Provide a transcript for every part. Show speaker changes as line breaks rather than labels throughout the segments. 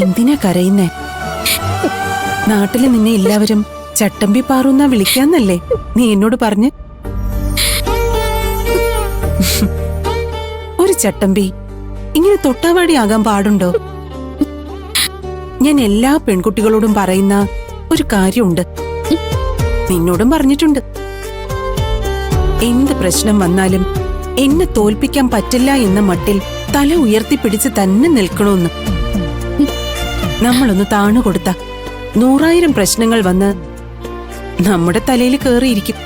എന്തിനാ കരയുന്നേ? നാട്ടില് നിന്നെ എല്ലാവരും ചട്ടമ്പി പാറുന്നാ വിളിക്കാന്നല്ലേ നീ എന്നോട് പറഞ്ഞ്? ഒരു ചട്ടമ്പി ഇങ്ങനെ തൊട്ടാവാടിയാകാൻ പാടുണ്ടോ? ഞാൻ എല്ലാ പെൺകുട്ടികളോടും പറയുന്ന ഒരു കാര്യമുണ്ട്, നിന്നോടും പറഞ്ഞിട്ടുണ്ട്. എന്ത് പ്രശ്നം വന്നാലും എന്നെ തോൽപ്പിക്കാൻ പറ്റില്ല എന്ന മട്ടിൽ തല ഉയർത്തിപ്പിടിച്ച് തന്നെ നിൽക്കണമെന്ന്. നമ്മളൊന്ന് താണുകൊടുത്ത 100,000 പ്രശ്നങ്ങൾ വന്ന് നമ്മുടെ തലയിൽ കേറിയിരിക്കും.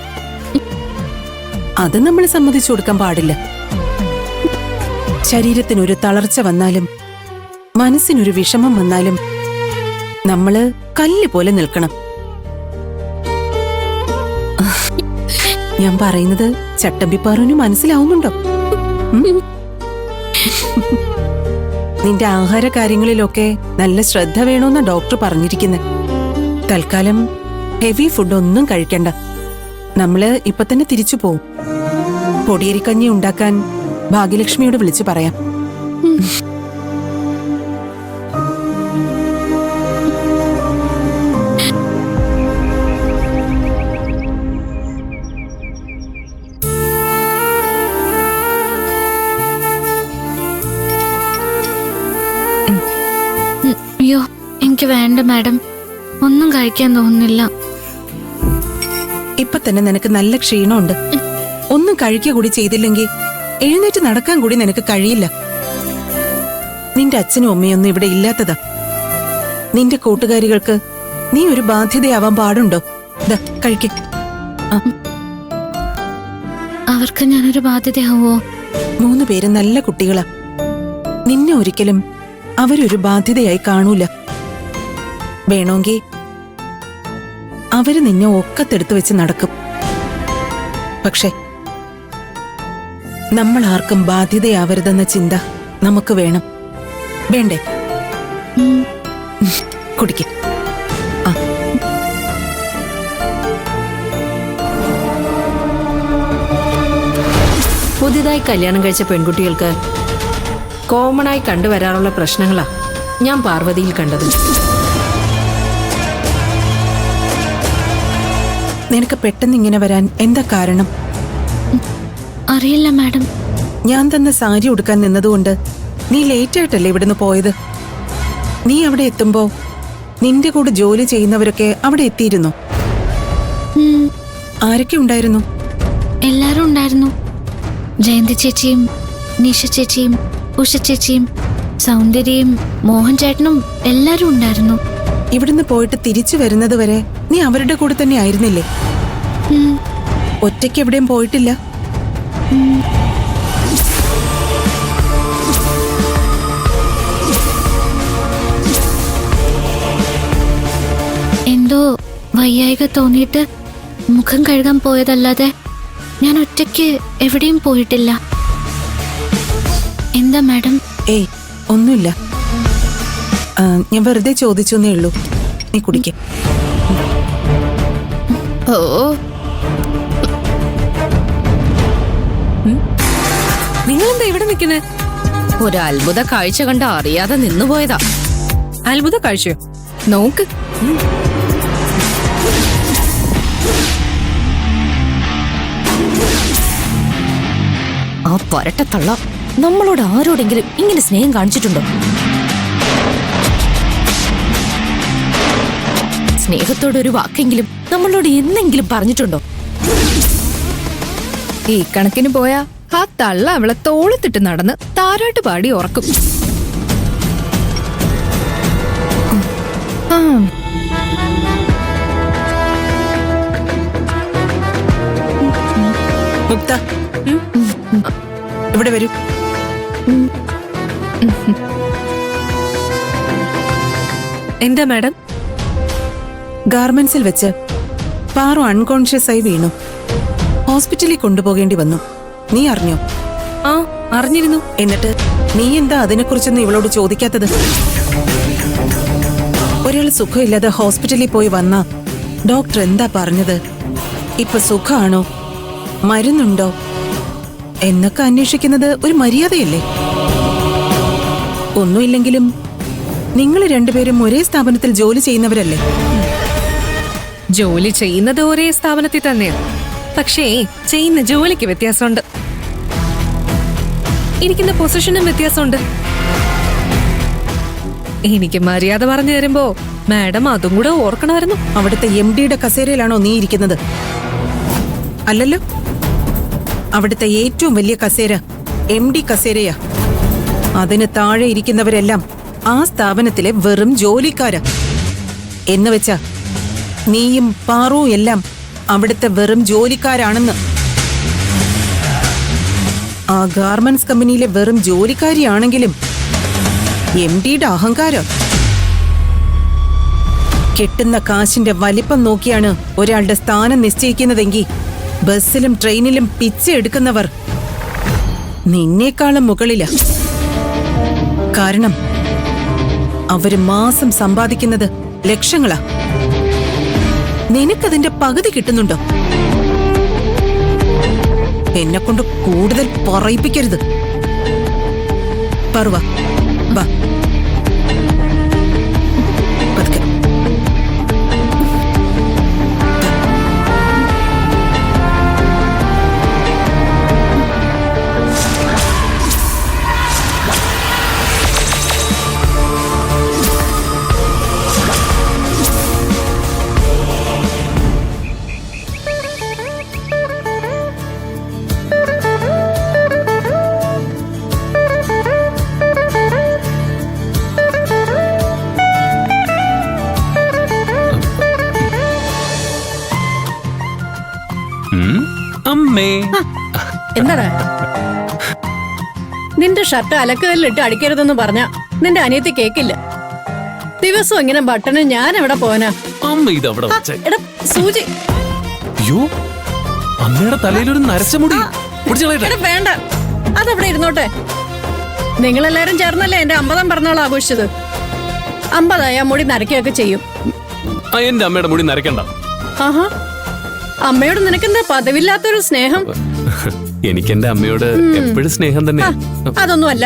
അത് നമ്മൾ സമ്മതിച്ചു കൊടുക്കാൻ പാടില്ല. ശരീരത്തിനൊരു തളർച്ച വന്നാലും മനസ്സിനൊരു വിഷമം വന്നാലും നമ്മള് കല്ല് പോലെ നിൽക്കണം. ഞാൻ പറയുന്നത് ചട്ടമ്പിപ്പാറുവിന് മനസ്സിലാവുന്നുണ്ടോ? നിന്റെ ആഹാര കാര്യങ്ങളിലൊക്കെ നല്ല ശ്രദ്ധ വേണമെന്നാ ഡോക്ടർ പറഞ്ഞിരിക്കുന്നത്. തൽക്കാലം ഹെവി ഫുഡ് ഒന്നും കഴിക്കണ്ട. നമ്മള് ഇപ്പൊ തന്നെ തിരിച്ചു പോവും. പൊടിയരിക്കഞ്ഞി ഉണ്ടാക്കാൻ ഭാഗ്യലക്ഷ്മിയോട് വിളിച്ചു പറയാം.
അയ്യോ, എനിക്ക് വേണ്ട മാഡം, ഒന്നും കഴിക്കാൻ തോന്നുന്നില്ല.
ഇപ്പൊ തന്നെ നിനക്ക് നല്ല ക്ഷീണമുണ്ട്. ഒന്നും കഴിക്കുക കൂടി ചെയ്തില്ലെങ്കിൽ എഴുന്നേറ്റ് നടക്കാൻ കൂടി നിനക്ക് കഴിയില്ല. നിന്റെ അച്ഛനും അമ്മയൊന്നും ഇവിടെ ഇല്ലാത്തതാ. നിന്റെ കൂട്ടുകാരികൾക്ക് നീ ഒരു ബാധ്യതയാവാൻ പാടുണ്ടോ? കഴിക്ക.
അവർക്ക് ഞാനൊരു ബാധ്യതയാവോ?
3 പേര് നല്ല കുട്ടികളാ. നിന്നെ ഒരിക്കലും അവരൊരു ബാധ്യതയായി കാണൂല. വേണമെങ്കിൽ അവര് നിന്നെ ഒക്കത്തെടുത്ത് വെച്ച് നടക്കും. പക്ഷെ നമ്മൾ ആർക്കും ബാധ്യതയാവരുതെന്ന ചിന്ത നമുക്ക് വേണം. വേണ്ടേ? കുടിക്ക.
പുതിയതായി കല്യാണം കഴിച്ച പെൺകുട്ടികൾക്ക് കോമണായി കണ്ടുവരാറുള്ള പ്രശ്നങ്ങളാ ഞാൻ പാർവതിയിൽ കണ്ടത്.
നിനക്ക് പെട്ടെന്ന് ഇങ്ങനെ വരാൻ എന്താ കാരണം?
അറിയില്ല മാഡം.
ഞാൻ തന്ന സാരി ഉടുക്കാൻ നിന്നതുകൊണ്ട് നീ ലേറ്റായിട്ടല്ലേ ഇവിടുന്ന് പോയത്? നീ അവിടെ എത്തുമ്പോ നിന്റെ കൂടെ ജോലി ചെയ്യുന്നവരൊക്കെ അവിടെ എത്തിയിരുന്നു. ആരൊക്കെ ഉണ്ടായിരുന്നു?
എല്ലാരും ഉണ്ടായിരുന്നു. ജയന്തി ചേച്ചിയും നിഷ ചേച്ചിയും ഉഷ ചേച്ചിയും സൗന്ദര്യയും മോഹൻ ചേട്ടനും എല്ലാരും ഉണ്ടായിരുന്നു.
ഇവിടുന്ന് പോയിട്ട് തിരിച്ചു വരുന്നത് വരെ നീ അവരുടെ കൂടെ തന്നെ ആയിരുന്നില്ലേ? ഒറ്റയ്ക്ക് എവിടെയും പോയിട്ടില്ല?
എന്തോ വയ്യായിക തോന്നിയിട്ട് മുഖം കഴുകാൻ പോയതല്ലാതെ ഞാൻ ഒറ്റയ്ക്ക് എവിടെയും പോയിട്ടില്ല. എന്താ മാഡം?
ഏയ്, ഒന്നുമില്ല. ഞാൻ വെറുതെ ചോദിച്ചെന്നേ ഉള്ളൂ. നീ കുടിക്ക.
ഓ, നിങ്ങളെന്താ ഇവിടെ നിൽക്കുന്നേ? ഒരു അത്ഭുത കാഴ്ച കണ്ട അറിയാതെ നിന്നുപോയതാ.
അത്ഭുത കാഴ്ചയോ?
നോക്ക്. ആ പരട്ടത്തള്ള നമ്മളോട് ആരോടെങ്കിലും ഇങ്ങനെ സ്നേഹം കാണിച്ചിട്ടുണ്ടോ? സ്നേഹത്തോടൊരു വാക്കെങ്കിലും നമ്മളോട് എന്നെങ്കിലും പറഞ്ഞിട്ടുണ്ടോ?
ഈ കണക്കിന് പോയാ ആ തള്ള അവളെ തോളത്തിട്ട് നടന്ന് താരാട്ട് പാടി ഉറക്കും.
മുക്ത, ഇവിടെ വരൂ.
എന്താ മാഡം?
ഗാർമെന്റ്സിൽ വെച്ച് പാറു അൺകോൺഷ്യസ് ആയി വീണു. ഹോസ്പിറ്റലിൽ കൊണ്ടുപോകേണ്ടി വന്നു. നീ അറിഞ്ഞോ?
ആ, അറിഞ്ഞിരുന്നു.
എന്നിട്ട് നീ എന്താ അതിനെക്കുറിച്ചൊന്നും ഇവളോട് ചോദിക്കാത്തത്? ഒരാൾ സുഖമില്ലാതെ ഹോസ്പിറ്റലിൽ പോയി വന്നാ ഡോക്ടർ എന്താ പറഞ്ഞത്? ഇപ്പൊ സുഖാണോ, മരുന്നുണ്ടോ എന്നൊക്കെ അന്വേഷിക്കുന്നത് ഒരു മര്യാദയല്ലേ? ഒന്നുമില്ലെങ്കിലും നിങ്ങൾ രണ്ടുപേരും ഒരേ സ്ഥാപനത്തിൽ ജോലി ചെയ്യുന്നവരല്ലേ?
ജോലി ചെയ്യുന്നത് ഒരേ സ്ഥാപനത്തിൽ തന്നെയാണ്, പക്ഷേ ചെയ്യുന്ന ജോലിക്ക് വ്യത്യാസമുണ്ട്. ഇരിക്കുന്ന പൊസിഷനും വ്യത്യാസമുണ്ട്. എനിക്ക് മര്യാദ പറഞ്ഞു തരുമ്പോ മാഡം അതും കൂടെ ഓർക്കണമായിരുന്നു.
അവിടുത്തെ MD-യുടെ കസേരയിലാണോ നീ ഇരിക്കുന്നത്? അല്ലല്ലോ. അവിടുത്തെ ഏറ്റവും വലിയ കസേര MD കസേരയാ. അതിന് താഴെ ഇരിക്കുന്നവരെല്ലാം ആ സ്ഥാപനത്തിലെ വെറും ജോലിക്കാരാ. എന്ന് വെച്ചാ നീയും പാറുവും എല്ലാം അവിടുത്തെ വെറും ജോലിക്കാരാണെന്ന്. ആ ഗാർമെന്റ്സ് കമ്പനിയിലെ വെറും ജോലിക്കാരിയാണെങ്കിലും MD-യുടെ അഹങ്കാരം. കെട്ടുന്ന കാശിന്റെ വലിപ്പം നോക്കിയാണ് ഒരാളുടെ സ്ഥാനം നിശ്ചയിക്കുന്നതെങ്കിൽ ബസ്സിലും ട്രെയിനിലും പിച്ച എടുക്കുന്നവർ നിന്നേക്കാളും മുകളിലാ. കാരണം അവര് മാസം സമ്പാദിക്കുന്നത് ലക്ഷങ്ങളാ. നിനക്കതിന്റെ പകുതി കിട്ടുന്നുണ്ടോ? എന്നെക്കൊണ്ട് കൂടുതൽ പറയിപ്പിക്കരുത്. പറവാ വാ. പതുക്കെ.
അമ്മേ,
എന്താടാ നിന്റെ ഷർട്ട് അലക്കുകല്ലിട്ട് അടിക്കരുതെന്ന് പറഞ്ഞ നിന്റെ അനിയത്തി കേക്കില്ല. ദിവസം ഇങ്ങനെ ബട്ടണ് ഞാൻ എവിടെ പോവാനാ?
അമ്മ ഇത് അവിടെ വെച്ചേ.
എടാ സൂചി.
അയ്യോ, അമ്മയുടെ തലയിലൊരു നരച്ച മുടി. പിടിച്ച് കളയട്ടെ?
എടാ വേണ്ട, അതവിടെ ഇരുന്നോട്ടെ. നിങ്ങളെല്ലാരും ചേർന്നല്ലേ എന്റെ 50-ാം പിറന്നാൾ ആഘോഷിച്ചത്. 50-ആയ മുടി നരയ്ക്കുകയൊക്കെ ചെയ്യും.
എന്റെ അമ്മയുടെ മുടി നരക്കണ്ട.
ആഹാ, അമ്മയോട് നിനക്കെന്താ പതിവില്ലാത്തൊരു സ്നേഹം?
എനിക്ക് എന്റെ അമ്മയോട് എപ്പോഴും സ്നേഹം തന്നെ.
അതൊന്നുമല്ല,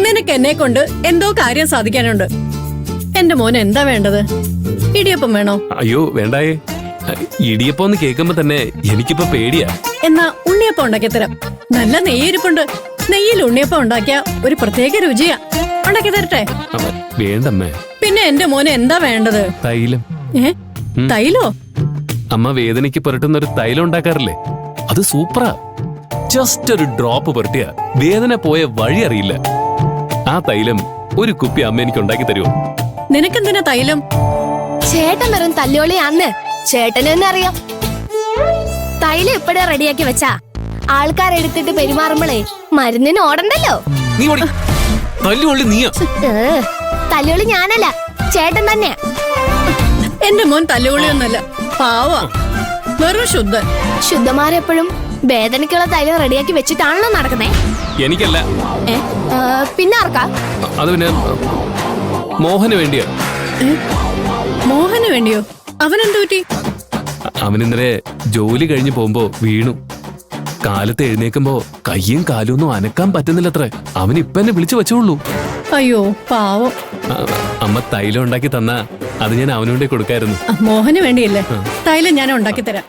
നിനക്ക് എന്നെ കൊണ്ട് എന്തോ കാര്യം സാധിക്കാനുണ്ട്. എന്റെ മോന് എന്താ വേണ്ടത്? ഇടിയപ്പം വേണോ?
അയ്യോ വേണ്ടായേ. ഇടിയപ്പം എന്ന് കേൾക്കുമ്പോ തന്നെ എനിക്കിപ്പോ പേടിയാ.
എന്നാ ഉണ്ണിയപ്പം ഉണ്ടാക്കി തരാം. നല്ല നെയ്യിരിപ്പുണ്ട്. നെയ്യിൽ ഉണ്ണിയപ്പം ഉണ്ടാക്കിയ ഒരു പ്രത്യേക രുചിയാ. ഉണ്ടാക്കി തരട്ടെ?
വേണ്ടമ്മേ.
പിന്നെ എന്റെ മോന് എന്താ വേണ്ടത്?
തൈലം.
തൈലോ?
അമ്മ വേദനയ്ക്ക് പുരട്ടുന്ന ഒരു തൈലം ഉണ്ടാക്കാറില്ലേ? അത് സൂപ്പറാ. ജസ്റ്റ് ഒരു ഡ്രോപ്പ് പുരട്ടിയ വേദന പോയ വഴി അറിയില്ല. ആ തൈലം ഒരു കുപ്പി അമ്മ എനിക്ക് ഉണ്ടാക്കി തരുമോ?
നിനക്കെന്തിനാ തൈലം?
ചേട്ടൻ വെറും തല്ലോളിയാന്ന് ചേട്ടന് തന്നെ അറിയാം. തൈലം ഇപ്പഴേ റെഡിയാക്കി വെച്ചാ ആൾക്കാരെടുത്തിട്ട് പെരുമാറുമ്പോളേ മരുന്നിന് ഓടണ്ടല്ലോ.
നീ ഓടി. തല്ലുകൊള്ളി നീയാ.
തല്ലോളി ഞാനല്ല, ചേട്ടൻ തന്നെയാ.
എന്റെ മോൻ തല്ലുകൊള്ളിയൊന്നല്ല, പാവാ. വെറും ശുദ്ധൻ.
ശുദ്ധമാരെപ്പോഴും വേദനയ്ക്കുള്ള തൈലം റെഡിയാക്കി വെച്ചിട്ടാണല്ലോ നടക്കുന്നേ.
എനിക്കല്ല.
പിന്നെ ആർക്കാ?
അത് പിന്നെ മോഹന് വേണ്ടിയാ.
മോഹന് വേണ്ടിയോ? അവനെന്തു പറ്റി?
അവൻ ഇന്നലെ ജോലി കഴിഞ്ഞ് പോകുമ്പോ വീണു. കാലത്ത് എഴുന്നേക്കുമ്പോ കയ്യും കാലും ഒന്നും അനക്കാൻ പറ്റുന്നില്ലത്രേ. അവൻ ഇപ്പൊ എന്നെ വിളിച്ചു വെച്ചോളൂ.
അയ്യോ പാവം.
അമ്മ തൈലം ഉണ്ടാക്കി തന്നാ അത് ഞാൻ അവനുവേണ്ടി കൊടുക്കായിരുന്നു.
മോഹന് വേണ്ടിയല്ലേ? തൈലം ഞാൻ ഉണ്ടാക്കി തരാം.